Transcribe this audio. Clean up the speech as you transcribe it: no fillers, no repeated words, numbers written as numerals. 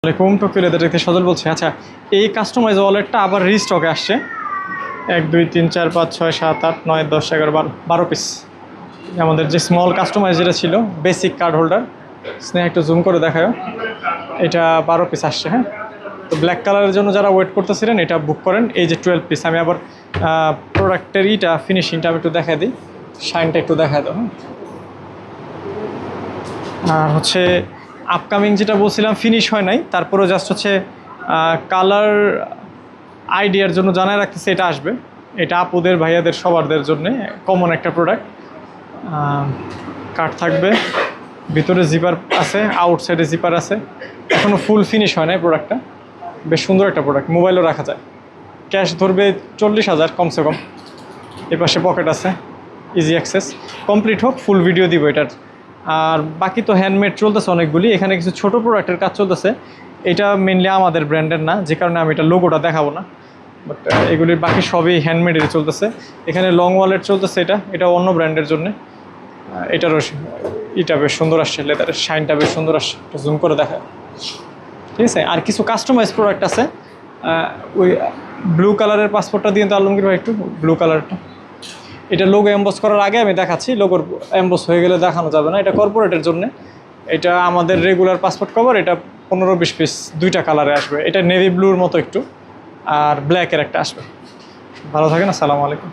আসসালামাইকুম Tokyo leather থেকে সজল বলছি। আচ্ছা, এই কাস্টমাইজ ওয়ালেটটা আবার রিস্টকে আসছে। 1 2 3 4 5 6 7 8 9 10 11 12 পিস। আমাদের যে স্মল কাস্টমাইজ যেটা ছিল বেসিক কার্ড হোল্ডার, স্নেহ একটু জুম করে দেখায়, এটা 12 পিস আসছে। হ্যাঁ, তো ব্ল্যাক কালারের জন্য যারা ওয়েট করতেছিলেন এটা বুক করেন। এই যে 12 পিস। আমি আবার প্রোডাক্টের ফিনিশিংটা আমি একটু দেখাই দিই, শাইনটা একটু দেখাই দাও। হ্যাঁ, আর হচ্ছে আপকামিং যেটা বলছিলাম ফিনিশ হয় নাই, তারপরেও জাস্ট হচ্ছে কালার আইডিয়ার জন্য জানায় রাখতেছে এটা আসবে। এটা আপুদের ভাইয়াদের সবারদের জন্য কমন একটা প্রোডাক্ট। কাট থাকবে, ভিতরে জিপার আছে, আউটসাইডে জিপার আছে। এখনও ফুল ফিনিশ হয় নাই প্রোডাক্টটা। বেশ সুন্দর একটা প্রোডাক্ট, মোবাইলও রাখা যায়। ক্যাশ ধরবে 40,000 কমসে কম। এপাশে পকেট আছে, ইজি অ্যাক্সেস। কমপ্লিট হোক ফুল ভিডিও দিব এটার। আর বাকি তো হ্যান্ডমেড চলতেছে অনেকগুলি। এখানে কিছু ছোট প্রোডাক্টের কাজ চলতেছে। এটা মেনলি আমাদের ব্র্যান্ডের না, যে কারণে আমি এটা লোগোটা দেখাবো না। বাট এগুলির বাকি সবই হ্যান্ডমেডের চলতেছে। এখানে লং ওয়ালেট চলতেছে, এটা অন্য ব্র্যান্ডের জন্যে। এটারও এটা বেশ সুন্দর আসছে, লেদারের শাইনটা বেশ সুন্দর আসছে, এটা জুম করে দেখা। ঠিক আছে, আর কিছু কাস্টমাইজ প্রোডাক্ট আছে। ওই ব্লু কালারের পাসপোর্টটা দিয়ে তো আলমগীর ভাই একটু ব্লু কালারটা। এটা লোগো এমবস করার আগে আমি দেখাচ্ছি, লোগোর এমবস হয়ে গেলে দেখানো যাবে না। এটা কর্পোরেটের জন্য। এটা আমাদের রেগুলার পাসপোর্ট কভার। এটা 15-20 পিস, 2টা কালারে আসবে। এটা নেভি ব্লুর মতো একটু, আর ব্ল্যাকের একটা আসবে। ভালো থাকেন, আসসালামু আলাইকুম।